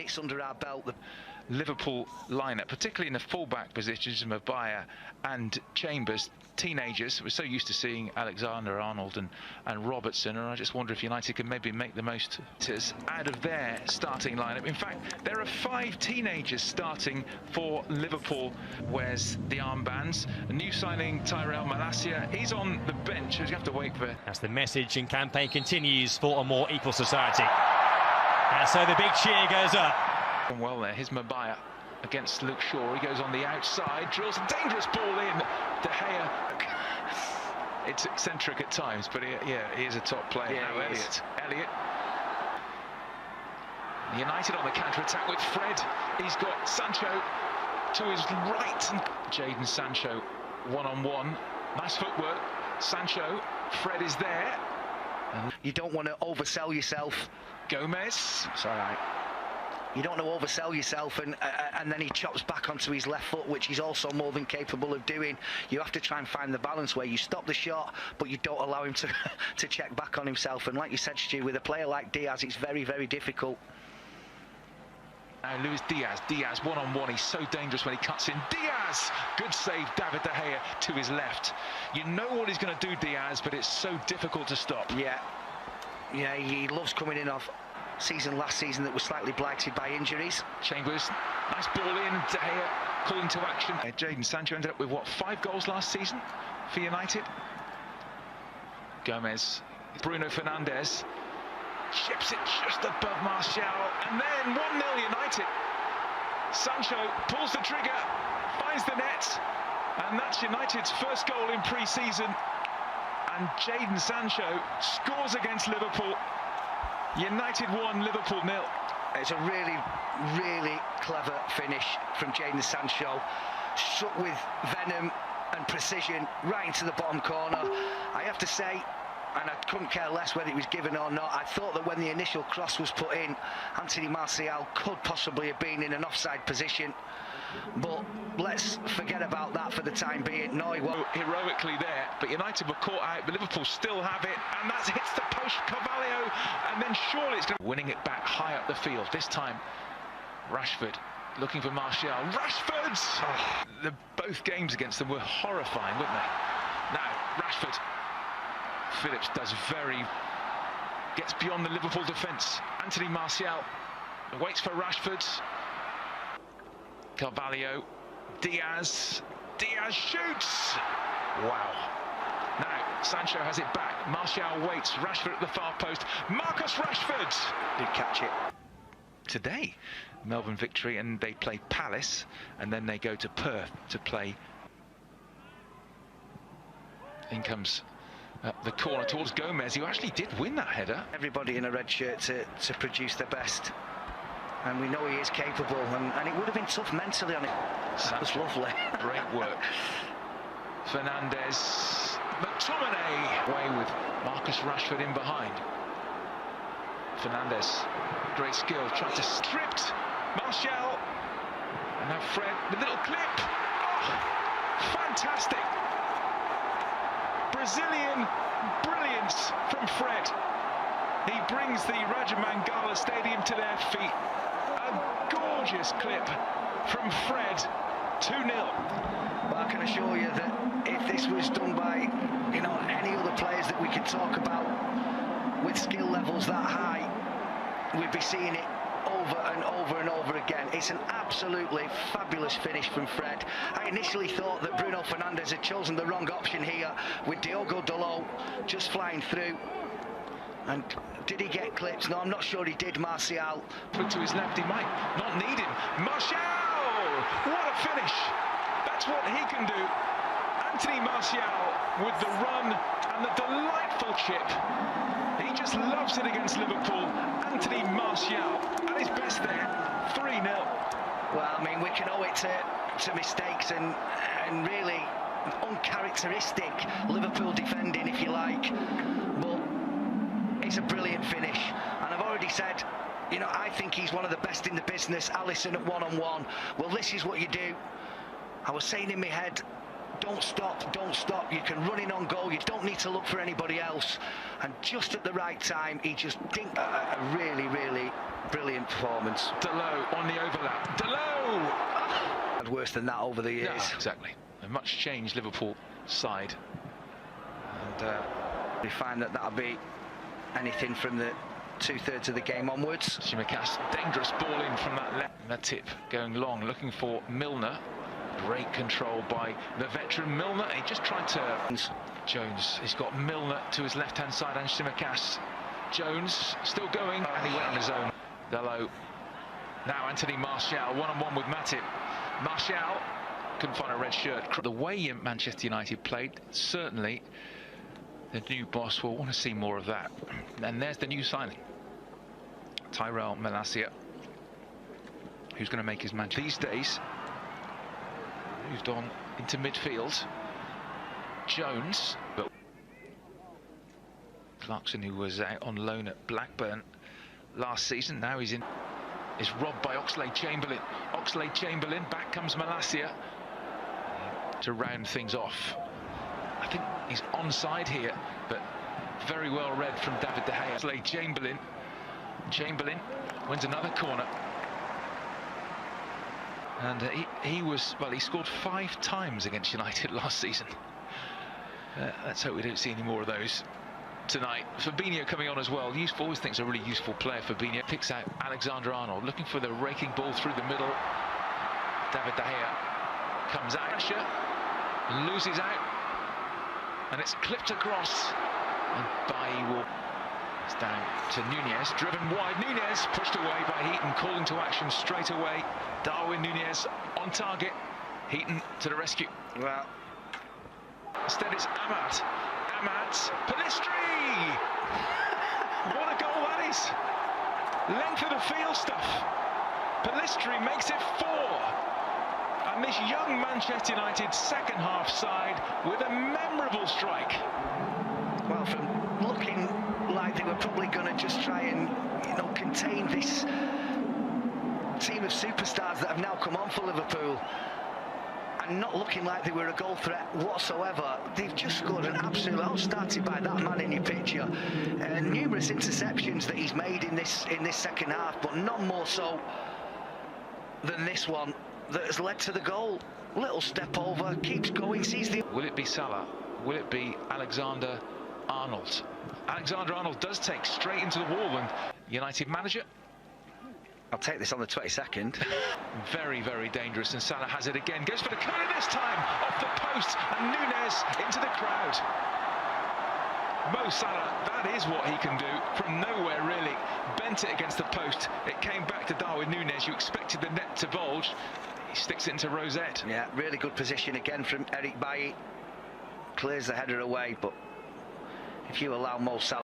It's under our belt. The Liverpool lineup, particularly in the fullback positions, Maguire and Chambers, teenagers. We're so used to seeing Alexander-Arnold and Robertson, and I just wonder if United can maybe make the most out of their starting lineup. In fact, there are 5 teenagers starting for Liverpool. Wears the armbands. A new signing, Tyrell Malacia, he's on the bench, as you have to wait for. As the message and campaign continues for a more equal society. And so the big cheer goes up. Well there, here's Maguire against Luke Shaw. He goes on the outside, drills a dangerous ball in. De Gea. It's eccentric at times, but he is a top player. Yeah, now Elliott. United on the counter-attack with Fred. He's got Sancho to his right. And Jadon Sancho one-on-one. Nice footwork. Sancho. Fred is there. And you don't want to oversell yourself. Gomez. It's all right. You don't want to oversell yourself, and then he chops back onto his left foot, which he's also more than capable of doing. You have to try and find the balance where you stop the shot, but you don't allow him to check back on himself. And like you said, Stu, with a player like Diaz, it's very, very difficult. Now Luis Diaz one-on-one. He's so dangerous when he cuts in. Diaz! Good save, David De Gea to his left. You know what he's going to do, Diaz, but it's so difficult to stop. Yeah, he loves coming in off last season that was slightly blighted by injuries. Chambers, nice ball in. De Gea calling to action. Jadon Sancho ended up with, what, 5 goals last season for United? Gomez, Bruno Fernandes. Chips it just above Martial, and then 1-0 United. Sancho pulls the trigger, finds the net, and that's United's first goal in pre-season. And Jadon Sancho scores against Liverpool. United 1, Liverpool 0. It's a really, really clever finish from Jadon Sancho. Struck with venom and precision right into the bottom corner. I have to say, and I couldn't care less whether it was given or not, I thought that when the initial cross was put in, Anthony Martial could possibly have been in an offside position. But let's forget about that for the time being. No, he won't. Heroically there, but United were caught out, but Liverpool still have it, and that hits the post, Carvalho, and then surely it's going to... Winning it back high up the field. This time, Rashford looking for Martial. Rashford! Oh, both games against them were horrifying, weren't they? Now, Rashford. Phillips gets beyond the Liverpool defence. Anthony Martial waits for Rashford. Carvalho, Diaz shoots! Wow. Now, Sancho has it back. Martial waits. Rashford at the far post. Marcus Rashford! Did catch it. Today, Melbourne victory, and they play Palace, and then they go to Perth to play. In comes the corner towards Gomez, who actually did win that header. Everybody in a red shirt to produce their best. And we know he is capable, and it would have been tough mentally on it. That was lovely. Great work. Fernandes, McTominay away with Marcus Rashford in behind. Fernandes, great skill, tried to stripped Martial, and now Fred, the little clip. Oh, fantastic. Brazilian brilliance from Fred. He brings the Rajamangala Stadium to their feet. A gorgeous clip from Fred, 2-0. Well, I can assure you that if this was done by, any other players that we could talk about with skill levels that high, we'd be seeing it over and over and over again. It's an absolutely fabulous finish from Fred. I initially thought that Bruno Fernandes had chosen the wrong option here with Diogo Dalot just flying through. And did he get clips? No, I'm not sure he did, Martial. Put to his left, he might not need him. Martial! What a finish! That's what he can do. Anthony Martial with the run and the delightful chip. He just loves it against Liverpool. Anthony Martial at his best there, 3-0. Well, I mean, we can owe it to mistakes and really uncharacteristic Liverpool defending, if you like. But it's a brilliant finish, and I've already said, I think he's one of the best in the business. Alisson at one-on-one. Well, this is what you do. I was saying in my head don't stop. You can run in on goal. You don't need to look for anybody else. And just at the right time, he just dinked a really, really brilliant performance. Delot on the overlap. Delot! Had worse than that over the years. No, exactly. A much changed Liverpool side. And we find that'll be anything from the 2/3 of the game onwards. Tsimikas, dangerous ball in from that left. The tip going long, looking for Milner. Great control by the veteran Milner. He just tried to... Jones, he's got Milner to his left-hand side and Tsimikas. Jones still going, and he went on his own. Delot. Now Anthony Martial, one-on-one with Matip. Martial couldn't find a red shirt. The way Manchester United played, certainly the new boss will want to see more of that. And there's the new signing, Tyrell Malacia, who's going to make his match these days. Moved on into midfield. Jones, but Clarkson, who was out on loan at Blackburn last season, now he's in. Is robbed by Oxlade-Chamberlain. Oxlade-Chamberlain, back comes Malacia to round things off. I think he's onside here, but very well read from David De Gea. Oxlade-Chamberlain. Chamberlain wins another corner. And he scored 5 times against United last season. Let's hope we don't see any more of those tonight. Fabinho coming on as well. Always thinks a really useful player. Fabinho picks out Alexander-Arnold, looking for the raking ball through the middle. David De Gea comes out, pressure, loses out, and it's clipped across. And Bailly will... It's down to Nunez, driven wide. Nunez pushed away by Heaton, calling to action straight away. Darwin Nunez on target. Heaton to the rescue. Well, instead it's Ahmad. Ahmad, Pellistri! What a goal that is! Length of the field stuff. Pellistri makes it 4. And this young Manchester United second half side with a memorable strike. Well, from looking like they were probably going to just try and, contain this team of superstars that have now come on for Liverpool, and not looking like they were a goal threat whatsoever, they've just scored an absolute... All started by that man in your picture. Numerous interceptions that he's made in this second half, but none more so than this one that has led to the goal. Little step over, keeps going, sees the... Will it be Salah? Will it be Alexander-Arnold? Alexander-Arnold does take straight into the wall, and United manager... I'll take this on the 22nd. Very, very dangerous, and Salah has it again. Goes for the corner this time, off the post, and Nunez into the crowd. Mo Salah, that is what he can do from nowhere, really. Bent it against the post. It came back to Darwin Nunez. You expected the net to bulge. He sticks it into Rosette. Yeah, really good position again from Eric Bailly. Clears the header away, but if you allow Mo Salah